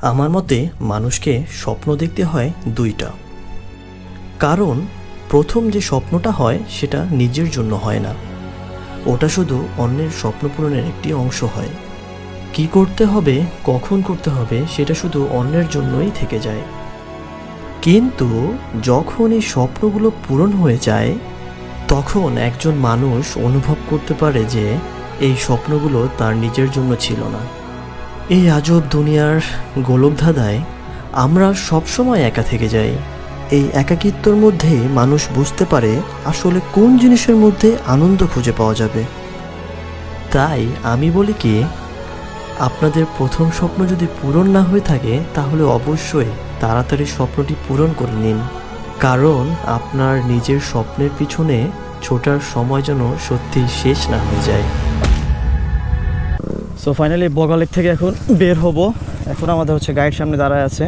আমার মতে মানুষকে স্বপ্ন দেখতে হয় দুইটা। কারণ প্রথম যে স্বপ্নটা হয় সেটা নিজের জন্য হয় না, ওটা শুধু অন্যের স্বপ্ন পূরণের একটি অংশ হয়। কি করতে হবে, কখন করতে হবে সেটা শুধু অন্যের জন্যই থেকে যায়। কিন্তু যখন এই স্বপ্নগুলো পূরণ হয়ে যায় তখন একজন মানুষ অনুভব করতে পারে যে এই স্বপ্নগুলো তার নিজের জন্য ছিল না। এই আজব দুনিয়ার গোলকধাঁধায় আমরা সবসময় একা থেকে যাই। এই একাকিত্বর মধ্যে মানুষ বুঝতে পারে আসলে কোন জিনিসের মধ্যে আনন্দ খুঁজে পাওয়া যাবে। তাই আমি বলি কি, আপনাদের প্রথম স্বপ্ন যদি পূরণ না হয়ে থাকে তাহলে অবশ্যই তাড়াতাড়ি স্বপ্নটি পূরণ করে নিন, কারণ আপনার নিজের স্বপ্নের পিছনে ছোটার সময় যেন সত্যি শেষ না হয়ে যায়। সো ফাইনালি বগালেক থেকে এখন বের হব। এখন আমাদের হচ্ছে গাইড সামনে দাঁড়ায় আছে।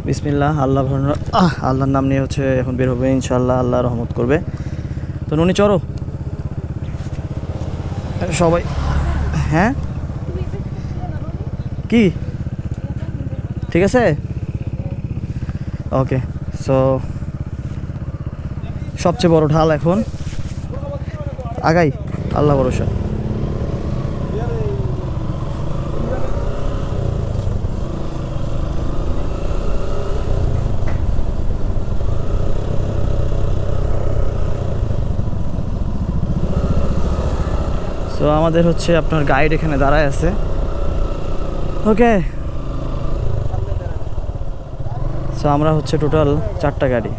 বিসমিল্লাহ, আল্লাহর নাম নিয়ে হচ্ছে এখন বের হবে, ইনশাআল্লাহ আল্লাহ রহমত করবে। তো নুনি চড়ো সবাই। হ্যাঁ কি ঠিক আছে, ওকে। সো সবচেয়ে বড় ঢাল এখন আগাই, আল্লাহ ভরসা। তো আমাদের হচ্ছে আপনার গাইড এখানে দাঁড়ায় আছে। ওকে, সো আমরা হচ্ছে টোটাল 4টা গাড়ি।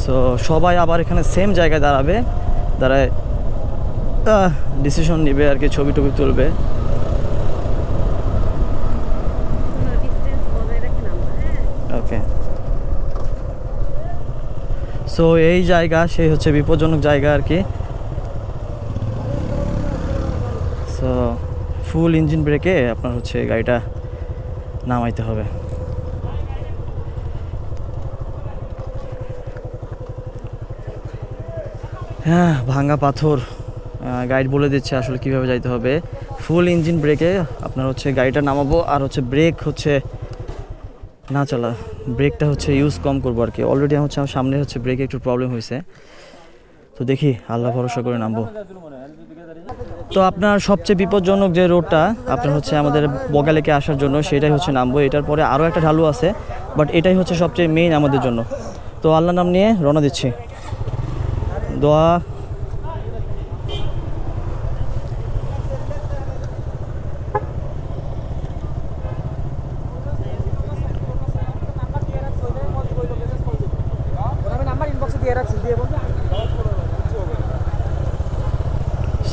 সো সবাই আবার এখানে সেম জায়গায় দাঁড়াবে, দাঁড়ায় ডিসিশন নিবে আর কি, ছবি টবি তুলবে। ওকে, সো এই জায়গা সেই হচ্ছে বিপজ্জনক জায়গা আর কি। সো ফুল ইঞ্জিন ব্রেকে আপনার হচ্ছে গাড়িটা নামাইতে হবে। হ্যাঁ, ভাঙা পাথর। গাইড বলে দিচ্ছে আসলে কিভাবে যাইতে হবে। ফুল ইঞ্জিন ব্রেকে আপনার হচ্ছে গাড়িটা নামাবো, আর হচ্ছে ব্রেক হচ্ছে না চালা, ব্রেকটা হচ্ছে ইউজ কম করবো আর কি। অলরেডি হচ্ছে আমার সামনে হচ্ছে ব্রেকে একটু প্রবলেম হয়েছে, তো দেখি আল্লাহ ভরসা করে নামবো। তো আপনার সবচেয়ে বিপজ্জনক যে রোডটা আপনার হচ্ছে আমাদের বগালেকে আসার জন্য, সেটাই হচ্ছে নামবো। এটার পরে আরও একটা ঢালু আছে, বাট এটাই হচ্ছে সবচেয়ে মেইন আমাদের জন্য। তো আল্লাহর নাম নিয়ে রওনা দিচ্ছি, দোয়া।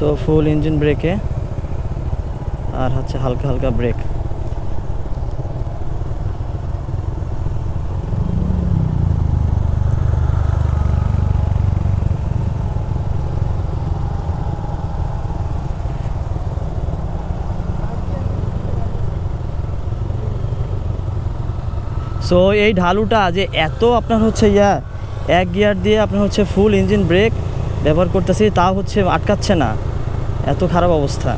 সো ফুল ইঞ্জিন ব্রেকে আর হচ্ছে হালকা হালকা ব্রেক। সো এই ঢালুটা যে এত আপনার হচ্ছে এক গিয়ার দিয়ে আপনার হচ্ছে ফুল ইঞ্জিন ব্রেক ব্যবহার করতেছি, তাও হচ্ছে আটকাচ্ছে না, এত খারাপ অবস্থা।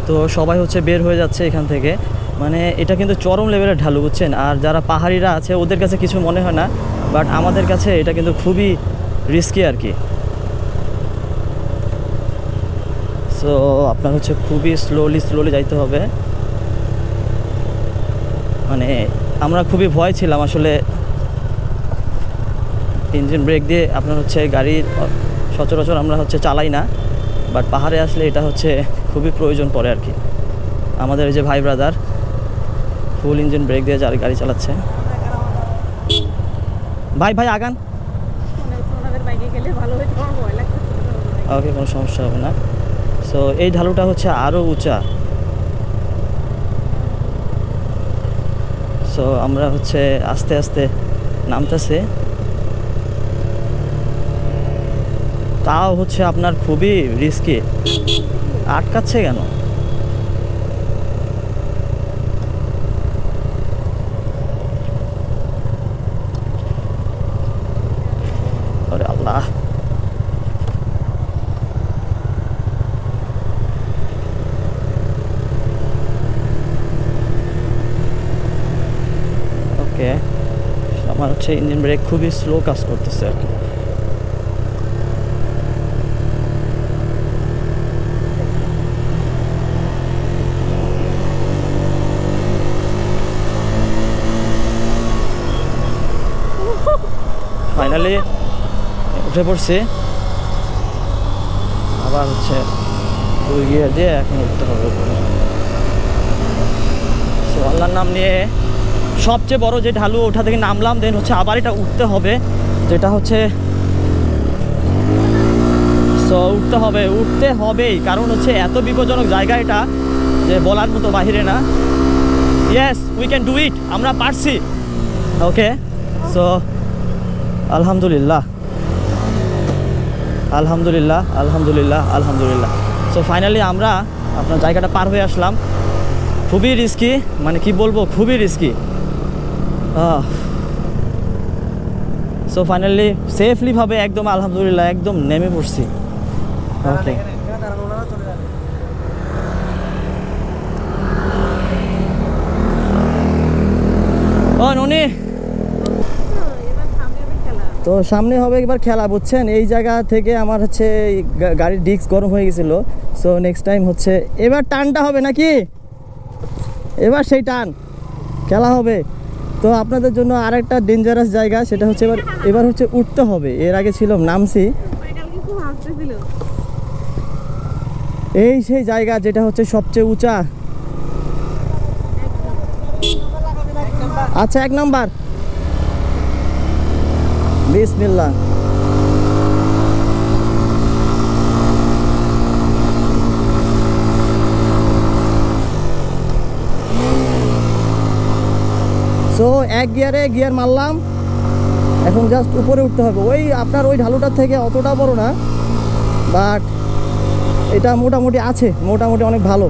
তো সবাই হচ্ছে বের হয়ে যাচ্ছে এখান থেকে, মানে এটা কিন্তু চরম লেভেলের ঢালু, বুঝছেন। আর যারা পাহাড়িরা আছে ওদের কাছে কিছু মনে হয় না, বাট আমাদের কাছে এটা কিন্তু খুবই রিস্কি আর কি। সো আপনার হচ্ছে খুবই স্লোলি যাইতে হবে। মানে আমরা খুবই ভয় ছিলাম আসলে ইঞ্জিন ব্রেক দিয়ে আপনার হচ্ছে গাড়ি সচরাচর আমরা হচ্ছে চালাই না, বাট পাহাড়ে আসলে এটা হচ্ছে খুবই প্রয়োজন পড়ে আর কি। আমাদের এই যে ভাই ব্রাদার ফুল ইঞ্জিন ব্রেক দিয়ে গাড়ি চালাচ্ছে। ভাই আগান, ওকে, কোনো সমস্যা হবে না। সো এই ঢালুটা হচ্ছে আরও উঁচা। সো আমরা হচ্ছে আস্তে আস্তে নামতেছে, তাও হচ্ছে আপনার খুবই রিস্কি। আটকাচ্ছে কেন? আরে আল্লাহ, হচ্ছে ইঞ্জিন ব্রেক খুবই স্লো কাজ করতেছে আর কি। ফাইনালি উঠে পড়ছি, আবার হচ্ছে 2 গিয়ার দিয়ে এখন উঠতে হবে উপরে। সো আল্লাহর নাম নিয়ে সবচেয়ে বড় যে ঢালু ওঠা থেকে নামলাম, দেন হচ্ছে আবার এটা উঠতে হবে, যেটা হচ্ছে সো উঠতে হবেই, কারণ হচ্ছে এত বিপজ্জনক জায়গা এটা যে বলার মতো বাহিরে না। Yes, we can do it, আমরা পারছি। ওকে, সো আলহামদুলিল্লাহ আলহামদুলিল্লাহ আলহামদুলিল্লাহ আলহামদুলিল্লাহ। সো ফাইনালি আমরা আপনার জায়গাটা পার হয়ে আসলাম। খুবই রিস্কি, মানে কি বলবো, খুবই রিস্কি। সো ফাইনালি সেফলিভাবে একদম আলহামদুলিল্লাহ একদম নেমে পড়ছি। ওকে, ও ননি, তো সামনে হবে এবার খেলা, বুঝছেন। এই জায়গা থেকে আমার হচ্ছে গাড়ির ডিস্ক গরম হয়ে গেছিলো। সো নেক্সট টাইম হচ্ছে এবার টানটা হবে নাকি, এবার সেই টান খেলা হবে। তো আপনাদের জন্য আরেকটা ডেঞ্জারাস জায়গা, সেটা হচ্ছে এবার হচ্ছে উঠতে হবে। এর আগে ছিলাম নামছি, এই সেই জায়গা যেটা হচ্ছে সবচেয়ে উঁচা। আচ্ছা, 1 নাম্বার, বিসমিল্লাহ। সো 1 গিয়ার মারলাম, এখন জাস্ট উপরে উঠতে হবে। ওই আপনার ওই ঢালুটার থেকে অতটা বড় না, বাট এটা মোটামুটি আছে, মোটামুটি অনেক ভালো।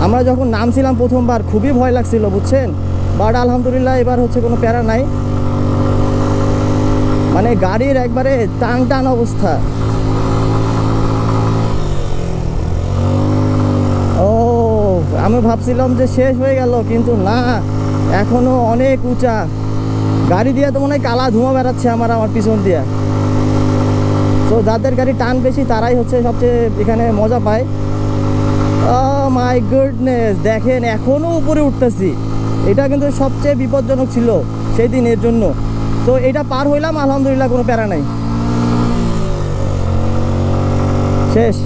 আমরা যখন নামছিলাম প্রথমবার খুবই ভয় লাগছিল, বুঝছেন, বাট আলহামদুলিল্লাহ এবার হচ্ছে কোনো প্যারা নাই। মানে গাড়ির একবারে টান টান অবস্থা। ও, আমি ভাবছিলাম যে শেষ হয়ে গেল, কিন্তু না, এখনো অনেক উঁচা। গাড়ি দিয়ে তো মনে হয় কালা ধোঁয়া বেড়াচ্ছে আমার পিছন দিয়ে। তো যাদের গাড়ি টান বেশি তারাই হচ্ছে সবচেয়ে এখানে মজা পায়। ও মাই গুডনেস, দেখেন এখনো উপরে উঠতেছি। এটা কিন্তু সবচেয়ে বিপজ্জনক ছিল সেই দিনের জন্য। তো এটা পার হইলাম, আলহামদুলিল্লাহ কোনো প্যারা নাই, শেষ।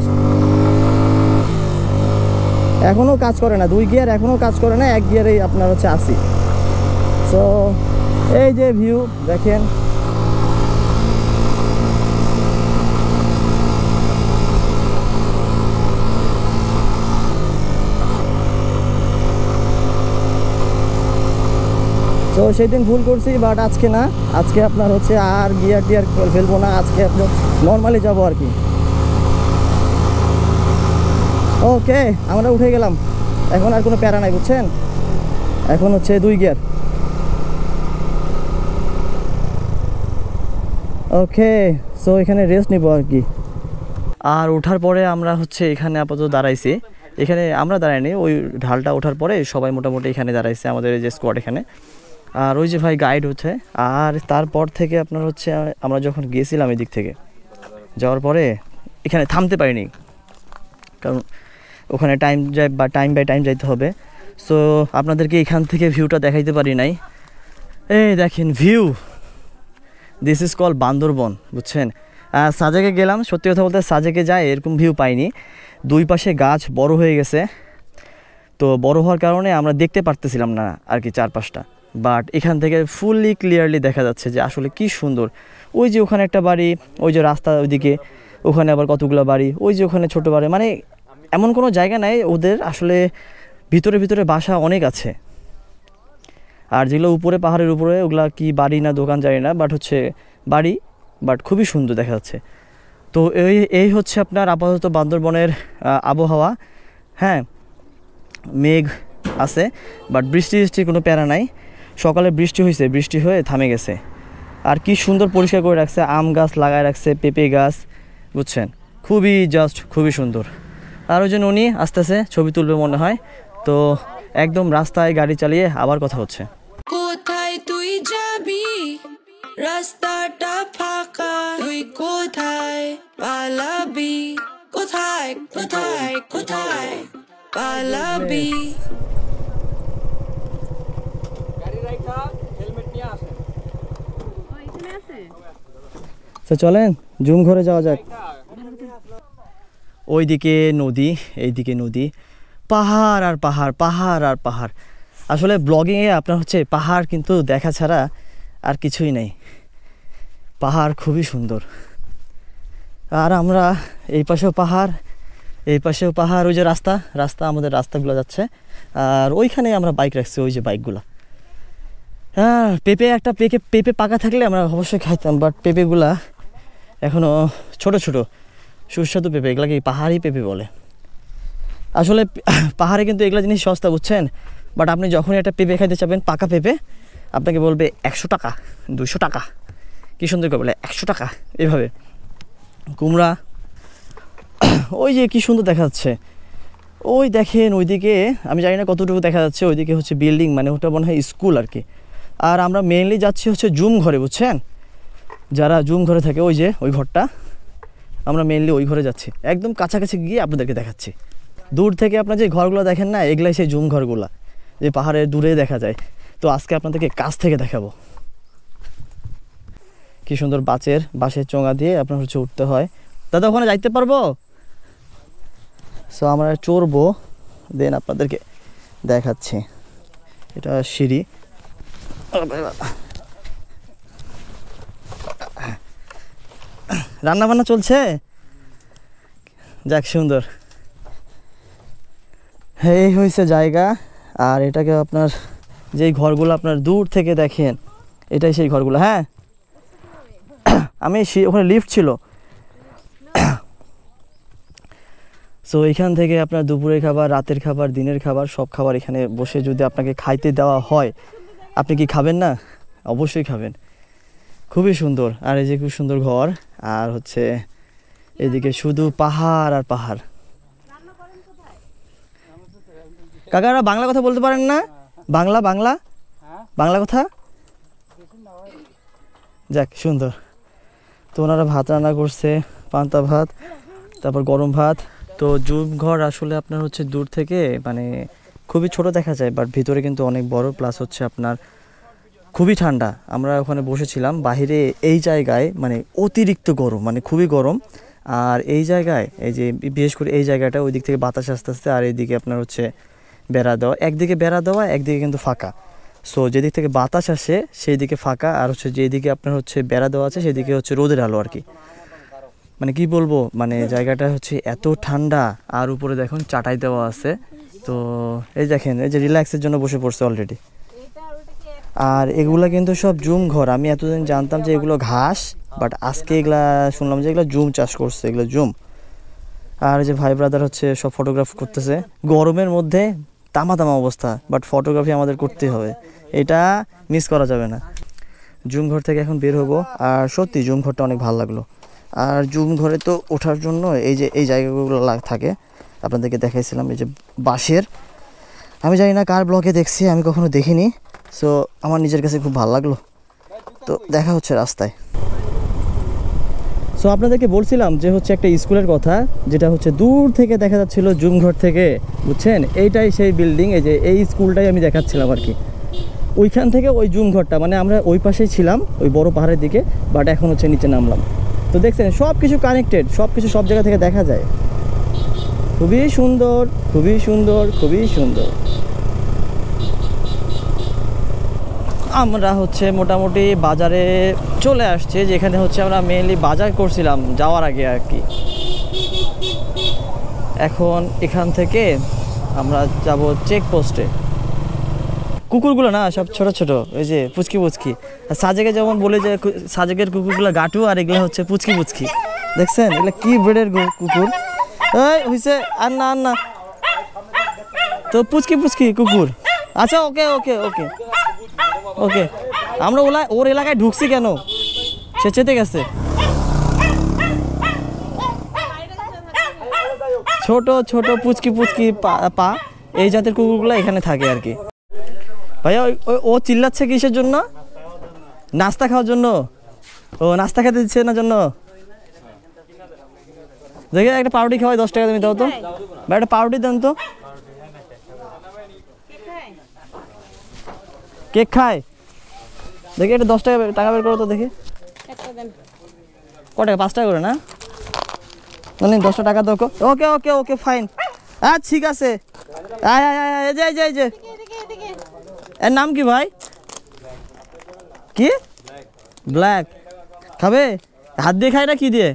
এখনও কাজ করে না, 2 গিয়ার এখনও কাজ করে না, 1 গিয়ারেই আপনার হচ্ছে আসি। সো এই যে ভিউ দেখেন, তো সেদিন ভুল করছি, বাট আজকে না, আজকে আপনার হচ্ছে আর গিয়ার টিয়ার ফেলবো না, আজকে আপনার নর্মালি যাবো আর কি। ওকে, আমরা উঠে গেলাম, এখন আর কোনো প্যারা নাই, বুঝছেন। এখন হচ্ছে 2 গিয়ার। ওকে, সো এখানে রেস্ট নিব আর কি। আর ওঠার পরে আমরা হচ্ছে এখানে আপাতত দাঁড়াইছি। এখানে আমরা দাঁড়াইনি, ওই ঢালটা ওঠার পরে সবাই মোটামুটি এখানে দাঁড়াইছে, আমাদের এই যে স্কোয়াড এখানে। আর ওই যে ভাই গাইড হচ্ছে। আর তারপর থেকে আপনার হচ্ছে আমরা যখন গিয়েছিলাম এদিক থেকে যাওয়ার পরে এখানে থামতে পারিনি, কারণ ওখানে টাইম যায় বা টাইম বাই টাইম যাইতে হবে। সো আপনাদেরকে এখান থেকে ভিউটা দেখাইতে পারি নাই। এই দেখেন view, this is call Bandarban, বুঝছেন। সাজেকে গেলাম, সত্যি কথা বলতে সাজেকে যায় এরকম ভিউ পাইনি। 2 পাশে গাছ বড় হয়ে গেছে, তো বড় হওয়ার কারণে আমরা দেখতে পারতেছিলাম না আর কি চারপাশটা। বাট এখান থেকে ফুললি ক্লিয়ারলি দেখা যাচ্ছে যে আসলে কি সুন্দর। ওই যে ওখানে একটা বাড়ি, ওই যে রাস্তা ওইদিকে, ওখানে আবার কতগুলো বাড়ি, ওই যে ওখানে ছোটো বাড়ি, মানে এমন কোনো জায়গা নাই, ওদের আসলে ভিতরে ভিতরে বাসা অনেক আছে। আর যেগুলো উপরে পাহাড়ের উপরে ওগুলা কি বাড়ি না দোকান জানি না, বাট হচ্ছে বাড়ি, বাট খুবই সুন্দর দেখা যাচ্ছে। তো এই হচ্ছে আপনার আপাতত বান্দরবনের আবহাওয়া। হ্যাঁ, মেঘ আছে, বাট বৃষ্টির কোনো প্যারা নাই। সকালে বৃষ্টি হয়েছে, বৃষ্টি হয়ে থামে গেছে। আর কি সুন্দর পরিষ্কার করে রাখছে, আম গাছ লাগায় রাখছে, পেঁপে গাছ, বুঝছেন, খুবই সুন্দর। আর ওই জন্য উনি আস্তে আস্তে ছবি তুলবে মনে হয়। তো একদম রাস্তায় গাড়ি চালিয়ে আবার কথা হচ্ছে। পালাবি কোথায় কোথায় কোথায় পালাবি তো চলেন জুম ঘরে যাওয়া যাক। ওইদিকে নদী, এইদিকে নদী, পাহাড় আর পাহাড়, পাহাড় আর পাহাড়। আসলে ব্লগিংয়ে আপনার হচ্ছে পাহাড় কিন্তু দেখা ছাড়া আর কিছুই নেই। পাহাড় খুবই সুন্দর। আর আমরা এই পাশেও পাহাড়, এই পাশেও পাহাড়, ওই যে রাস্তা রাস্তা আমাদের রাস্তাগুলো যাচ্ছে। আর ওইখানে আমরা বাইক রাখছি, ওই যে বাইকগুলো। হ্যাঁ, পেঁপে পাকা থাকলে আমরা অবশ্যই খাইতাম, বাট পেঁপেগুলা এখনও ছোট ছোট সুস্বাদু পেঁপে, এগুলাকে পাহাড়ি পেঁপে বলে। আসলে পাহাড়ে কিন্তু এগুলা জিনিস সস্তা, বুঝছেন। বাট আপনি যখনই একটা পেঁপে খাইতে চাবেন, পাকা পেঁপে, আপনাকে বলবে 100 টাকা, 200 টাকা, কী সুন্দর করে বলে 100 টাকা এভাবে। কুমড়া ওই যে কি সুন্দর দেখা যাচ্ছে, ওই দেখেন ওইদিকে, আমি জানি না কতটুকু দেখা যাচ্ছে, ওইদিকে হচ্ছে বিল্ডিং, মানে ওটা মনে হয় স্কুল আর কি। আর আমরা মেইনলি যাচ্ছি হচ্ছে জুম ঘরে, বুঝছেন। যারা জুম ঘরে থাকে, ওই যে ওই ঘরটা, আমরা মেইনলি ওই ঘরে যাচ্ছি। একদম কাছাকাছি গিয়ে আপনাদেরকে দেখাচ্ছি। দূর থেকে আপনার যে ঘরগুলো দেখেন না, এগুলাই সেই জুম ঘরগুলা, যে পাহাড়ের দূরে দেখা যায়। তো আজকে আপনাদেরকে কাছ থেকে দেখাবো। কি সুন্দর বাঁশের চোঙা দিয়ে আপনার হচ্ছে উঠতে হয়। দাদা ওখানে যাইতে পারবো? সো আমরা চড়বো, দেন আপনাদেরকে দেখাচ্ছি। এটা সিঁড়ি, রান্না বান্না চলছে, যাক সুন্দর। এই হয়েছে জায়গা। আর এটাকে আপনার যেই ঘরগুলো আপনার দূর থেকে দেখেন, এটাই সেই ঘরগুলো। হ্যাঁ, আমি ওখানে লিফট ছিল। সো এইখান থেকে আপনার দুপুরের খাবার, রাতের খাবার, দিনের খাবার, সব খাবার এখানে বসে যদি আপনাকে খাইতে দেওয়া হয়, আপনি কি খাবেন না? অবশ্যই খাবেন। খুবই সুন্দর। আর এই যে খুব সুন্দর ঘর, আর হচ্ছে এদিকে শুধু পাহাড় আর পাহাড়। কাকারা বাংলা কথা বলতে পারেন না? বাংলা বাংলা বাংলা কথা, যাক সুন্দর। তো ওনারা ভাত রান্না করছে, পান্তা ভাত, তারপর গরম ভাত। তো জুম ঘর আসলে আপনার হচ্ছে দূর থেকে মানে খুবই ছোট দেখা যায়, বাট ভিতরে কিন্তু অনেক বড়, প্লাস হচ্ছে আপনার খুবই ঠান্ডা। আমরা ওখানে বসেছিলাম, বাইরে এই জায়গায় মানে অতিরিক্ত গরম, মানে খুবই গরম। আর এই জায়গায়, এই যে বিশেষ করে এই জায়গাটা, ওই দিক থেকে বাতাস আস্তে আস্তে, আর এইদিকে আপনার হচ্ছে বেড়া দেওয়া, একদিকে বেড়া দেওয়া, একদিকে কিন্তু ফাঁকা। সো যেদিক থেকে বাতাস আসে সেই দিকে ফাঁকা, আর হচ্ছে যেদিকে আপনার হচ্ছে বেড়া দেওয়া আছে সেদিকে হচ্ছে রোদের আলো আর কি। মানে কি বলবো, মানে জায়গাটা হচ্ছে এত ঠান্ডা। আর উপরে দেখুন চাটাই দেওয়া আছে। তো এই দেখেন, এই যে রিল্যাক্সের জন্য বসে পড়ছে অলরেডি। আর এগুলা কিন্তু সব জুম ঘর। আমি এতদিন জানতাম যে এগুলো ঘাস, বাট আজকে এগুলা শুনলাম যে এগুলো জুম চাষ করছে, এগুলো জুম। আর যে ভাই ব্রাদার হচ্ছে সব ফটোগ্রাফ করতেছে গরমের মধ্যে, তামা অবস্থা, বাট ফটোগ্রাফি আমাদের করতেই হবে, এটা মিস করা যাবে না। জুম ঘর থেকে এখন বের হবো। আর সত্যি জুম ঘরটা অনেক ভালো লাগলো। আর জুম ঘরে তো ওঠার জন্য এই যে এই জায়গাগুলো থাকে, আপনাদেরকে দেখাইছিলাম, এই যে বাঁশের। আমি জানি না কার ব্লগে দেখছি, আমি কখনো দেখিনি। সো আমার নিজের কাছে খুব ভালো লাগলো। তো দেখা হচ্ছে রাস্তায়। সো আপনাদেরকে বলছিলাম যে হচ্ছে একটা স্কুলের কথা, যেটা হচ্ছে দূর থেকে দেখা যাচ্ছিল জুম ঘর থেকে, বুঝছেন। এইটাই সেই বিল্ডিং, এই যে এই স্কুলটাই আমি দেখাচ্ছিলাম আর কি। ওইখান থেকে ওই জুম ঘরটা, মানে আমরা ওই পাশেই ছিলাম, ওই বড় পাহাড়ের দিকে, বাট এখন হচ্ছে নিচে নামলাম। তো দেখছেন সব কিছু কানেক্টেড, সব কিছু সব জায়গা থেকে দেখা যায়। খুবই সুন্দর, খুবই সুন্দর, খুবই সুন্দর। আমরা হচ্ছে মোটামুটি বাজারে চলে আসছে, যেখানে হচ্ছে আমরা মেইনলি বাজার করছিলাম যাওয়ার আগে আর কি। এখন এখান থেকে আমরা যাব চেকপোস্টে। কুকুরগুলো না সব ছোট ছোট, ওই যে পুচকি পুচকি। সাজেকে যেমন বলে যে সাজেকের কুকুরগুলো গাটু, আর এগুলো হচ্ছে পুচকি পুচকি। দেখছেন এগুলো কি ব্রিডের কুকুর? এই হইছে, আর না আর না, তো পুচকি পুচকি কুকুর। আচ্ছা ওকে ওকে ওকে ওকে। আমরা ওর এলাকায় ঢুকছি কেন, সে চেতে গেছে। ছোট ছোট পুচকি পুচকি পা, এই জাতের কুকুরগুলো এখানে থাকে আর কি। ভাইয়া ও চিল্লাচ্ছে কিসের জন্য? নাস্তা খাওয়ার জন্য? ও নাস্তা খেতে দিচ্ছে না জন্য? দেখে একটা পাউরুটি খাওয়াই 10 টাকা তুমি দাও তো ভাই, একটা পাউরুটি দেন তো। কেক খায় দেখি, একটা 10 টাকা বের করো তো দেখি। ক টাকা? 5 টাকা করে না? মানে 10 টাকা দাও। ওকে ওকে ওকে ফাইন, আচ্ছা ঠিক আছে। আয় আয় আয়, এই যে এই যে এই যে। এর নাম কি ভাই? কি? ব্ল্যাক। খাবে? হাত দিয়ে খায় না কি দিয়ে?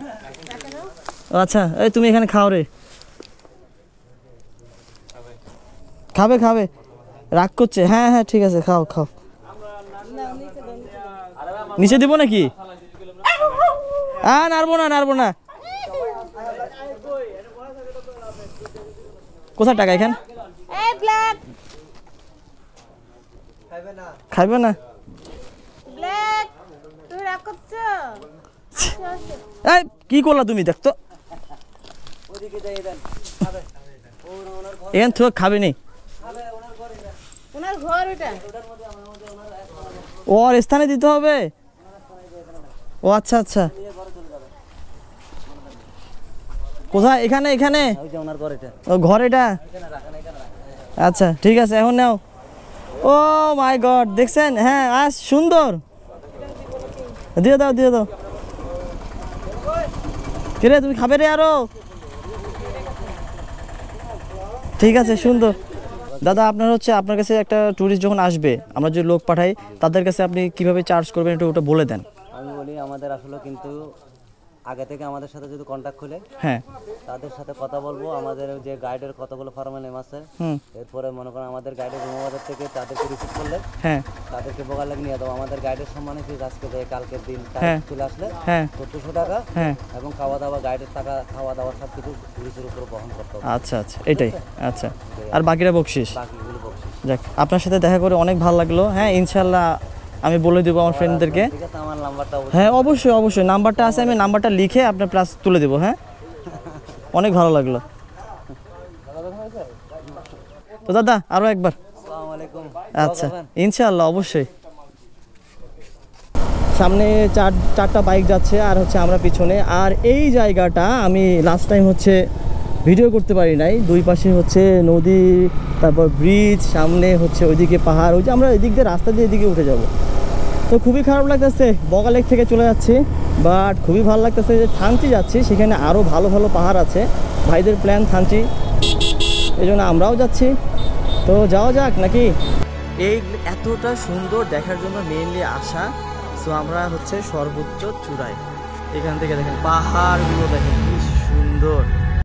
আচ্ছা এই তুমি এখানে খাও রে। খাবে খাবে, রাগ করছে। হ্যাঁ হ্যাঁ ঠিক আছে, খাও খাও। নিচে দিব নাকি? নাড়বো না নাড়বো না। কোথায় টাকা? এখানে খাইবে না? এই কি করলা তুমি? দেখতো এখান থেকে খাবে নি, ওর স্থানে দিতে হবে। ও আচ্ছা আচ্ছা, কোথায়? এখানে এখানে ঘর এটা? আচ্ছা ঠিক আছে, এখন নাও। ও মাই গড, দেখছেন? হ্যাঁ আজ সুন্দর, দিয়ে দাও দিয়ে দাও। কিরে তুমি খাবে রে আরো? ঠিক আছে সুন্দর। দাদা আপনার হচ্ছে, আপনার কাছে একটা ট্যুরিস্ট যখন আসবে, আমরা যে লোক পাঠাই, তাদের কাছে আপনি কিভাবে চার্জ করবেন একটু ওটা বলে দেন। আমি বলি আমাদের আসলে কিন্তু আগে থেকে আমাদের সাথে যদি কন্ট্যাক্ট খুলে, হ্যাঁ তাদের সাথে কথা বলবো। আমাদের যে গাইডের কতগুলো ফর্মাল নেম আছে, এরপরে মনে করেন আমাদের গাইডের রুমাবাজার থেকে তাদেরকে রিসিভ করলে, হ্যাঁ তাদেরকে বগার লাগে নিয়ে দেবো। আমাদের গাইডের সম্মানে ফিজ আজকে দেয়, কালকের দিন চলে আসলে 1400 টাকা, এবং খাওয়া দাওয়া, গাইডের টাকা, খাওয়া দাওয়া সব কিছু টুরিস্টের উপরে বহন করতে হবে। আচ্ছা আচ্ছা এটাই। আচ্ছা আর বাকিটা বকশিস? বাকিগুলো বকশিস। যাক, আপনার সাথে দেখা করে অনেক ভালো লাগলো। হ্যাঁ ইনশাল্লাহ আমি বলে দেবো আমার ফ্রেন্ডদেরকে। ঠিক আছে, আমার নাম্বারটা হ্যাঁ অবশ্যই অবশ্যই, নাম্বারটা আছে, আমি নাম্বারটা লিখে আপনার প্লাস তুলে দেবো। হ্যাঁ অনেক ভালো লাগলো তো দাদা, আরও একবার। আসসালামু আলাইকুম। আচ্ছা ইনশাআল্লাহ অবশ্যই। সামনে চারটা বাইক যাচ্ছে আর হচ্ছে আমরা পিছনে। আর এই জায়গাটা আমি লাস্ট টাইম হচ্ছে ভিডিও করতে পারি নাই। দুই পাশে হচ্ছে নদী, তারপর ব্রিজ, সামনে হচ্ছে ওইদিকে পাহাড়। ওই যে আমরা এদিক দিয়ে রাস্তা দিয়ে এদিকে উঠে যাব, তো খুবই খারাপ লাগতেছে। বগা লেক থেকে চলে যাচ্ছি, বাট খুবই ভালো লাগতেছে যে থানচি যাচ্ছি, সেখানে আরও ভালো ভালো পাহাড় আছে। ভাইদের প্ল্যান থানচি, এই জন্য আমরাও যাচ্ছি। তো যাওয়া যাক নাকি? এই এতটা সুন্দর দেখার জন্য মেইনলি আসা। সো আমরা হচ্ছে সর্বোচ্চ চূড়ায়, এখান থেকে দেখেন পাহাড়গুলো, দেখেন কি সুন্দর।